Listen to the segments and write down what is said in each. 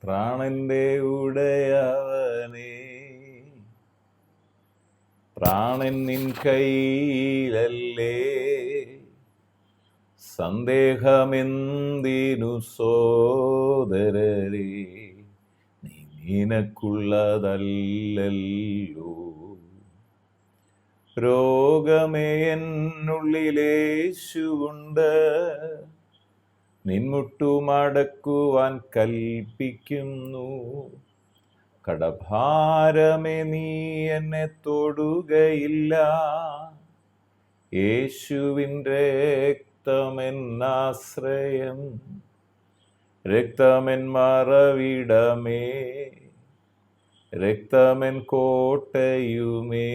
പ്രാണന്റെ ഉടയവനേ, പ്രാണൻ നിൻ കയ്യിലല്ലേ, സന്ദേഹമെന്തിനു സോദരരേ, നീ നിനക്കുള്ളതല്ലല്ലോ. രോഗമേ എന്നുള്ളിലേശുണ്ട്, നിൻമുട്ടുമടക്കുവാൻ കൽപ്പിക്കുന്നു. കടഭാരമേ നീ എന്നെ തൊടുകയില്ല, യേശുവിൻ രക്തമെന്നാശ്രയം, രക്തമെൻ മറവിടമേ, രക്തമെൻ കോട്ടയുമേ,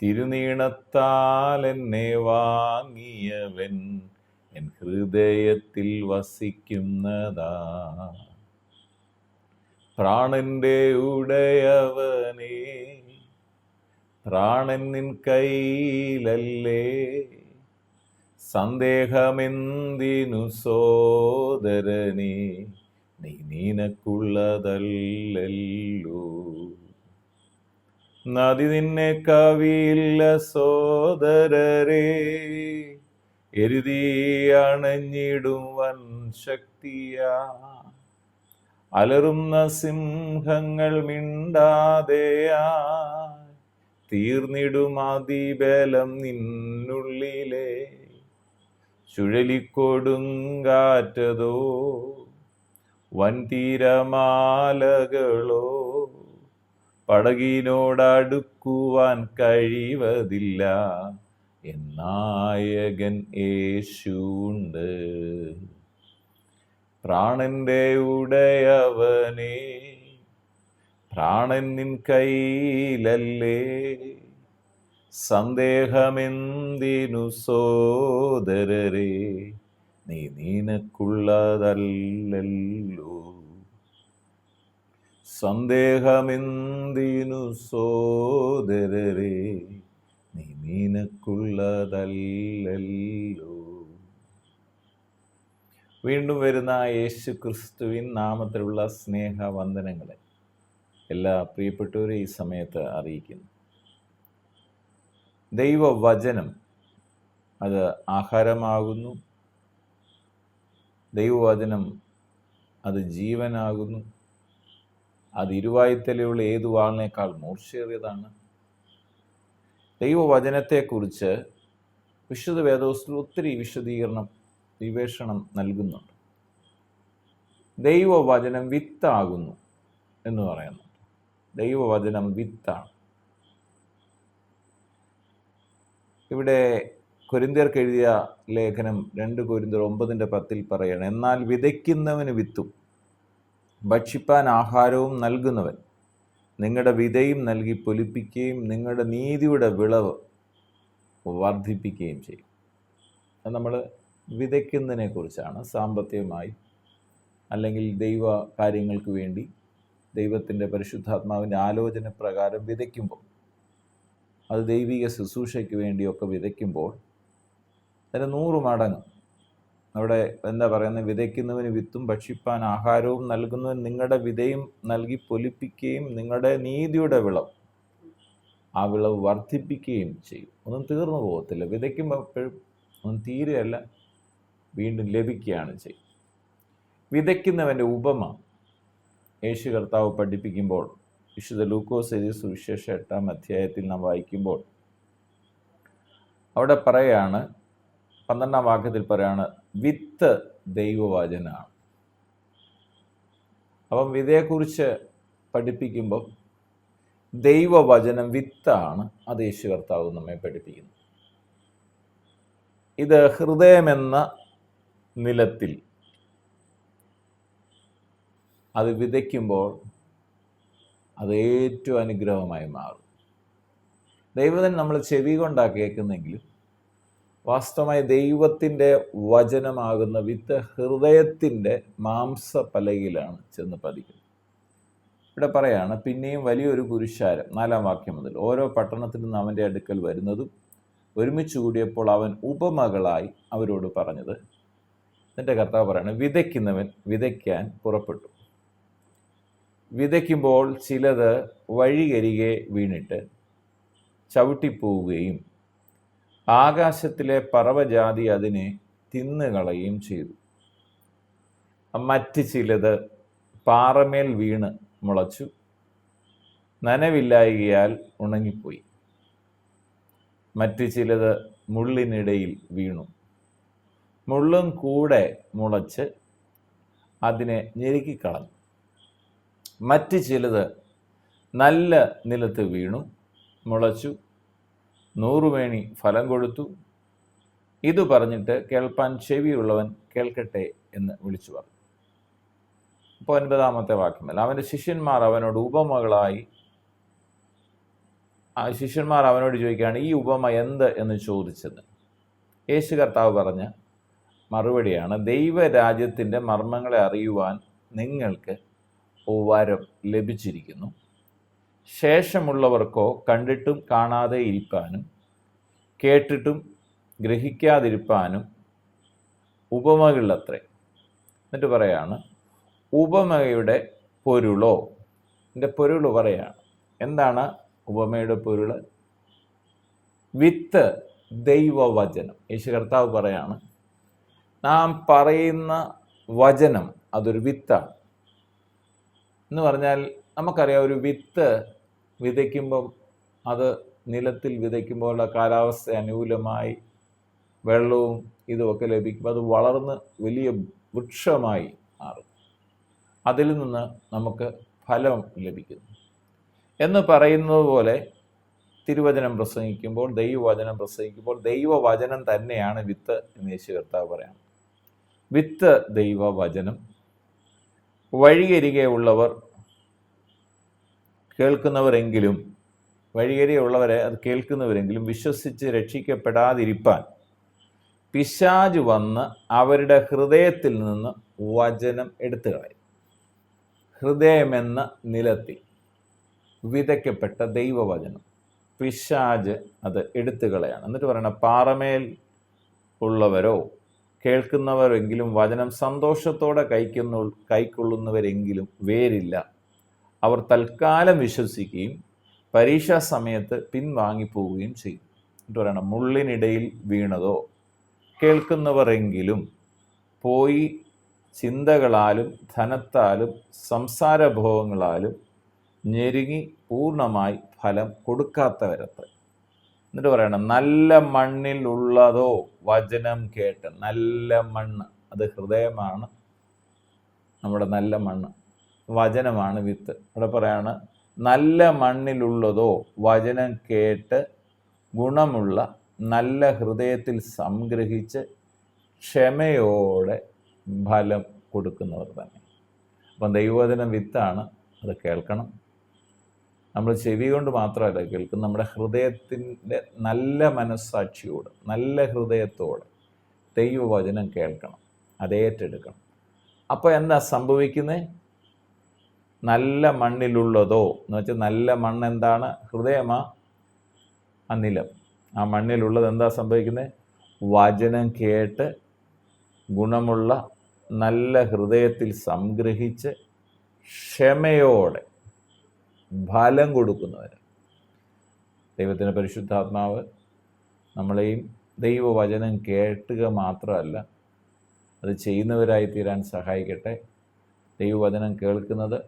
തിരുനീണത്താൽ എന്നെ വാങ്ങിയവൻ എൻ ഹൃദയത്തിൽ വസിക്കുന്നതാ. പ്രാണന്റെ ഉടയവനേ, പ്രാണൻ നിൻ കയ്യിലല്ലേ, സന്ദേഹമെന്തിനു സോദരനേ, നീ നിനക്കുള്ളതല്ലല്ലോ. നദി നിന്നെ കവിയില്ല സോദരരേ, എരുതി അണഞ്ഞിടും വൻ ശക്തിയാ, അലറുന്ന സിംഹങ്ങൾ മിണ്ടാതെയാ, തീർന്നിടും അതിബലം നിന്നുള്ളിലെ. ചുഴലിക്കൊടുങ്കാറ്റതോ വൻതീരമാലകളോ പടകിനോടടുക്കുവാൻ കഴിവതില്ല, എന്നായകൻ യേശുണ്ട്. പ്രാണന്റെ ഉടയവനേ, പ്രാണൻ നിൻ കയ്യിലല്ലേ, സന്ദേഹമെന്തിനു സോദരരേ, നീ നിനക്കുള്ളതല്ലല്ലോ. സന്ദേഹമെന്തിനു സോദരരേ, നീ നിനക്കുള്ളതല്ലല്ലോ. വീണ്ടും വരുന്ന യേശു ക്രിസ്തുവിൻ നാമത്തിലുള്ള സ്നേഹവന്ദനങ്ങളെ എല്ലാ പ്രിയപ്പെട്ടവരെ ഈ സമയത്ത് അറിയിക്കുന്നു. ദൈവവചനം അത് ആഹാരമാകുന്നു, ദൈവവചനം അത് ജീവനാകുന്നു, അത് ഇരുവായ്ത്തലയുള്ള ഏതു വാളിനേക്കാൾ മൂർച്ചയേറിയതാണ്. ദൈവവചനത്തെക്കുറിച്ച് വിശുദ്ധ വേദപുസ്തകത്തിൽ ഒത്തിരി വിവേഷണം നൽകുന്നുണ്ട്. ദൈവവചനം വിത്താകുന്നു എന്ന് പറയുന്നുണ്ട്. ദൈവവചനം വിത്താണ്. ഇവിടെ കൊരിന്ത്യർക്ക് എഴുതിയ ലേഖനം 2 കൊരിന്ത്യർ 9:10 പറയണം, എന്നാൽ വിതയ്ക്കുന്നവന് വിത്തും ഭക്ഷിപ്പാൻ ആഹാരവും നൽകുന്നവൻ നിങ്ങളുടെ വിതയും നൽകി പൊലിപ്പിക്കുകയും നിങ്ങളുടെ നീതിയുടെ വിളവ് വർദ്ധിപ്പിക്കുകയും ചെയ്യും. അത് നമ്മൾ വിതയ്ക്കുന്നതിനെ കുറിച്ചാണ്. സാമ്പത്തികമായി അല്ലെങ്കിൽ ദൈവ കാര്യങ്ങൾക്ക് വേണ്ടി ദൈവത്തിൻ്റെ പരിശുദ്ധാത്മാവിൻ്റെ ആലോചന പ്രകാരം വിതയ്ക്കുമ്പോൾ, അത് ദൈവിക ശുശ്രൂഷയ്ക്ക് വേണ്ടിയൊക്കെ വിതയ്ക്കുമ്പോൾ അതിന് 100 മടങ്ങ്. അവിടെ എന്താ പറയുന്നത്? വിതയ്ക്കുന്നവന് വിത്തും ഭക്ഷിപ്പാൻ ആഹാരവും നൽകുന്നവൻ നിങ്ങളുടെ വിതയും നൽകി പൊലിപ്പിക്കുകയും നിങ്ങളുടെ നീതിയുടെ വിളവ്, ആ വിളവ് വർദ്ധിപ്പിക്കുകയും ചെയ്യും. ഒന്നും തീർന്നു പോകത്തില്ല. വിതയ്ക്കുമ്പോൾ എപ്പോഴും ഒന്നും തീരെയല്ല, വീണ്ടും ലഭിക്കുകയാണ് ചെയ്യും. വിതയ്ക്കുന്നവൻ്റെ ഉപമ യേശു കർത്താവ് പഠിപ്പിക്കുമ്പോൾ വിശുദ്ധ ലൂക്കോസ് എഴുതിയ സുവിശേഷം 8-ാം അധ്യായത്തിൽ നാം വായിക്കുമ്പോൾ അവിടെ പറയാണ്, 12-ാം വാക്യത്തിൽ പറയാണ്, വിത്ത് ദൈവവചനാണ്. അപ്പം വിതയെക്കുറിച്ച് പഠിപ്പിക്കുമ്പോൾ ദൈവവചനം വിത്താണ്. അത് യേശു കർത്താവ് നമ്മെ പഠിപ്പിക്കുന്നു. ഇത് ഹൃദയമെന്ന നിലത്തിൽ അത് വിതയ്ക്കുമ്പോൾ അത് ഏറ്റവും അനുഗ്രഹമായി മാറും. ദൈവത്തിന് നമ്മൾ ചെവി കൊണ്ടാണ് കേൾക്കുന്നെങ്കിലും വാസ്തവമായി ദൈവത്തിൻ്റെ വചനമാകുന്ന വിത്ത് ഹൃദയത്തിൻ്റെ മാംസപലകയിലാണ് ചെന്ന് പതിക്കുന്നത്. ഇവിടെ പറയാണ്, പിന്നെയും വലിയൊരു പുരുഷാരം, 4-ാം വാക്യം മുതൽ, ഓരോ പട്ടണത്തിൽ നിന്ന് അവൻ്റെ അടുക്കൽ വരുന്നതും ഒരുമിച്ച് കൂടിയപ്പോൾ അവൻ ഉപമകളായി അവരോട് പറഞ്ഞത്, എന്നിട്ട് കർത്താവ് പറയാണ്, വിതയ്ക്കുന്നവൻ വിതയ്ക്കാൻ പുറപ്പെട്ടു. വിതയ്ക്കുമ്പോൾ ചിലത് വഴിയരികെ വീണിട്ട് ചവിട്ടിപ്പോവുകയും ആകാശത്തിലെ പറവജാതി അതിനെ തിന്നുകളയുകയും ചെയ്തു. മറ്റ് ചിലത് പാറമേൽ വീണ് മുളച്ചു, നനവില്ലായകയാൽ ഉണങ്ങിപ്പോയി. മറ്റ് ചിലത് മുള്ളിനിടയിൽ വീണു, മുള്ളും കൂടെ മുളച്ച് അതിനെ ഞെരുക്കിക്കളഞ്ഞു. മറ്റ് ചിലത് നല്ല നിലത്ത് വീണു, മുളച്ചു, 100 മേനി ഫലം കൊടുത്തു. ഇത് പറഞ്ഞിട്ട് കേൾപ്പാൻ ചെവിയുള്ളവൻ കേൾക്കട്ടെ എന്ന് വിളിച്ചു പറഞ്ഞു. അപ്പോൾ 9-ാമത്തെ വാക്യമല്ല, അവൻ്റെ ശിഷ്യന്മാർ അവനോട് ഉപമകളായി ശിഷ്യന്മാർ അവനോട് ചോദിക്കുകയാണ്, ഈ ഉപമ എന്ത് എന്ന് ചോദിച്ചത്. യേശു കർത്താവ് പറഞ്ഞ മറുപടിയാണ്, ദൈവരാജ്യത്തിൻ്റെ മർമ്മങ്ങളെ അറിയുവാൻ നിങ്ങൾക്ക് വരം ലഭിച്ചിരിക്കുന്നു. ശേഷമുള്ളവർക്കോ കണ്ടിട്ടും കാണാതെ ഇരിപ്പാനും കേട്ടിട്ടും ഗ്രഹിക്കാതിരിപ്പാനും ഉപമകളത്രേ. എന്നിട്ട് പറയാണ്, ഉപമയുടെ പൊരുളോ, എൻ്റെ പൊരുൾ പറയാണ്. എന്താണ് ഉപമയുടെ പൊരുൾ? വിത്ത് ദൈവവചനം. യേശു കർത്താവ് പറയാണ്, നാം പറയുന്ന വചനം അതൊരു വിത്താണ് എന്ന് പറഞ്ഞാൽ, നമുക്കറിയാം ഒരു വിത്ത് വിതയ്ക്കുമ്പം അത് നിലത്തിൽ വിതയ്ക്കുമ്പോൾ കാലാവസ്ഥ അനുകൂലമായി വെള്ളവും ഇതുമൊക്കെ ലഭിക്കുമ്പോൾ അത് വളർന്ന് വലിയ വൃക്ഷമായി മാറും. അതിൽ നിന്ന് നമുക്ക് ഫലം ലഭിക്കുന്നു എന്ന് പറയുന്നത് പോലെ തിരുവചനം പ്രസംഗിക്കുമ്പോൾ, ദൈവവചനം പ്രസംഗിക്കുമ്പോൾ ദൈവവചനം തന്നെയാണ് വിത്ത് എന്ന് യേശു കർത്താവ് പറയാണ്. വിത്ത് ദൈവവചനം. വഴിയരികെ ഉള്ളവർ കേൾക്കുന്നവരെങ്കിലും, വഴിയരികെയുള്ളവരെ അത് കേൾക്കുന്നവരെങ്കിലും വിശ്വസിച്ച് രക്ഷിക്കപ്പെടാതിരിപ്പാൻ പിശാച് വന്ന് അവരുടെ ഹൃദയത്തിൽ നിന്ന് വചനം എടുത്തു കളയും. ഹൃദയമെന്ന നിലത്തിൽ വിതയ്ക്കപ്പെട്ട ദൈവവചനം പിശാച് അത് എടുത്തു കളയാണ്. എന്നിട്ട് പറയണം, പാറമേൽ ഉള്ളവരോ കേൾക്കുന്നവരെങ്കിലും വചനം സന്തോഷത്തോടെ കൈക്കൊള്ളുന്നവരെങ്കിലും വേരില്ല. അവർ തൽക്കാലം വിശ്വസിക്കുകയും പരീക്ഷാ സമയത്ത് പിൻവാങ്ങിപ്പോവുകയും ചെയ്യും. എന്നിട്ട് പറയണം, മുള്ളിനിടയിൽ വീണതോ കേൾക്കുന്നവരെങ്കിലും പോയി ചിന്തകളാലും ധനത്താലും സംസാരഭോഗങ്ങളാലും ഞെരുങ്ങി പൂർണ്ണമായി ഫലം കൊടുക്കാത്തവരത്രേ. എന്നിട്ട് പറയണം, നല്ല മണ്ണിലുള്ളതോ വചനം കേട്ട്. നല്ല മണ്ണ് അത് ഹൃദയമാണ്, നമ്മുടെ നല്ല മണ്ണ്. വചനമാണ് വിത്ത്. ഇവിടെ പറയാണ്, നല്ല മണ്ണിലുള്ളതോ വചനം കേട്ട് ഗുണമുള്ള നല്ല ഹൃദയത്തിൽ സംഗ്രഹിച്ച് ക്ഷമയോടെ ഫലം കൊടുക്കുന്നവർ തന്നെ. അപ്പം ദൈവവചനം വിത്താണ്, അത് കേൾക്കണം. നമ്മൾ ചെവി കൊണ്ട് മാത്രമല്ല കേൾക്കുന്നത്, നമ്മുടെ ഹൃദയത്തിൻ്റെ നല്ല മനസ്സാക്ഷിയോട്, നല്ല ഹൃദയത്തോടെ ദൈവവചനം കേൾക്കണം, അത് ഏറ്റെടുക്കണം. അപ്പോൾ എന്താ സംഭവിക്കുന്നത്? നല്ല മണ്ണിലുള്ളതോ എന്ന് വെച്ചാൽ, നല്ല മണ്ണ് എന്താണ്? ഹൃദയമാ, ആ നിലം. ആ മണ്ണിലുള്ളത് എന്താ സംഭവിക്കുന്നത്? വചനം കേട്ട് ഗുണമുള്ള നല്ല ഹൃദയത്തിൽ സംഗ്രഹിച്ച് ക്ഷമയോടെ ഫലം കൊടുക്കുന്നവർ. ദൈവത്തിൻ്റെ പരിശുദ്ധാത്മാവ് നമ്മളെയും ദൈവവചനം കേട്ടുക മാത്രമല്ല, അത് ചെയ്യുന്നവരായി തീരാൻ സഹായിക്കട്ടെ. ദൈവവചനം കേൾക്കുന്നത്,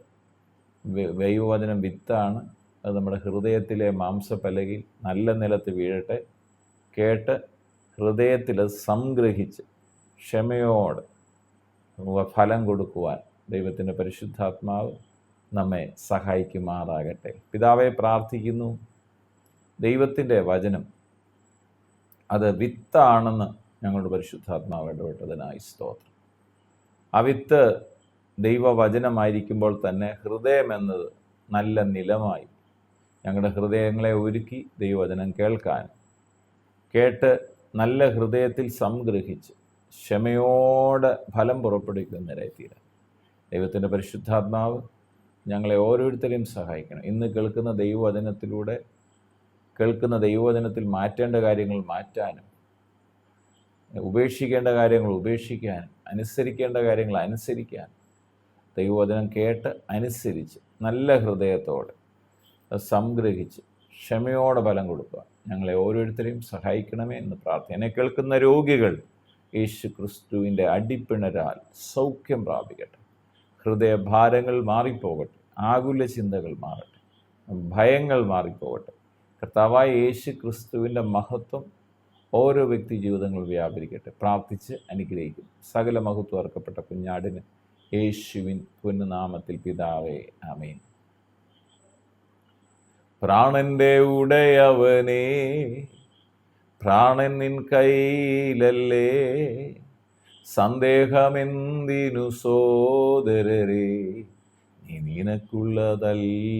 ദൈവവചനം വിത്താണ്. അത് നമ്മുടെ ഹൃദയത്തിലെ മാംസപ്പലകിൽ നല്ല നിലത്ത് വീഴട്ടെ. കേട്ട് ഹൃദയത്തിൽ അത് സംഗ്രഹിച്ച് ക്ഷമയോടെ ഫലം കൊടുക്കുവാൻ ദൈവത്തിൻ്റെ പരിശുദ്ധാത്മാവ് നമ്മെ സഹായിക്കുമാറാകട്ടെ. പിതാവെ, പ്രാർത്ഥിക്കുന്നു, ദൈവത്തിൻ്റെ വചനം അത് വിത്താണെന്ന് ഞങ്ങളുടെ പരിശുദ്ധാത്മാവ് ഇടപെട്ടതിനായി സ്തോത്രം. ആ വിത്ത് ദൈവവചനമായിരിക്കുമ്പോൾ തന്നെ ഹൃദയം എന്നത് നല്ല നിലമായി ഞങ്ങളുടെ ഹൃദയങ്ങളെ ഒരുക്കി ദൈവവചനം കേൾക്കാൻ, കേട്ട് നല്ല ഹൃദയത്തിൽ സംഗ്രഹിച്ച് ക്ഷമയോടെ ഫലം പുറപ്പെടുവിക്കുന്നവരായി തീരാൻ ദൈവത്തിൻ്റെ പരിശുദ്ധാത്മാവ് ഞങ്ങളെ ഓരോരുത്തരെയും സഹായിക്കണം. ഇന്ന് കേൾക്കുന്ന ദൈവവചനത്തിലൂടെ, കേൾക്കുന്ന ദൈവവചനത്തിൽ മാറ്റേണ്ട കാര്യങ്ങൾ മാറ്റാനും, ഉപേക്ഷിക്കേണ്ട കാര്യങ്ങൾ ഉപേക്ഷിക്കാൻ, അനുസരിക്കേണ്ട കാര്യങ്ങൾ അനുസരിക്കാൻ, ദൈവവചനം കേട്ട് അനുസരിച്ച് നല്ല ഹൃദയത്തോടെ അത് സംഗ്രഹിച്ച് ക്ഷമയോടെ ഫലം കൊടുക്കുക. ഞങ്ങളെ ഓരോരുത്തരെയും സഹായിക്കണമേ എന്ന് പ്രാർത്ഥന. എന്നെ കേൾക്കുന്ന രോഗികൾ യേശു ക്രിസ്തുവിൻ്റെ അടിപ്പിണരാൽ സൗഖ്യം പ്രാപിക്കട്ടെ. ഹൃദയഭാരങ്ങൾ മാറിപ്പോകട്ടെ, ആകുല ചിന്തകൾ മാറട്ടെ, ഭയങ്ങൾ മാറിപ്പോകട്ടെ. കർത്താവായ യേശു ക്രിസ്തുവിൻ്റെ മഹത്വം ഓരോ വ്യക്തി ജീവിതങ്ങളിൽ വ്യാപരിക്കട്ടെ. പ്രാർത്ഥിച്ച് അനുഗ്രഹിക്കും. സകല മഹത്വം അർക്കപ്പെട്ട കുഞ്ഞാടിന് യേശുവിൻ പൊന്നുനാമത്തിൽ പിതാവേ, ആമേൻ. പ്രാണന്റെ ഉടയവനേ, പ്രാണൻ നിൻ കയ്യിലല്ലേ, സന്ദേഹമെന്തിനു സോദരരേ, നീ നിനക്കുള്ളതല്ലല്ലോ.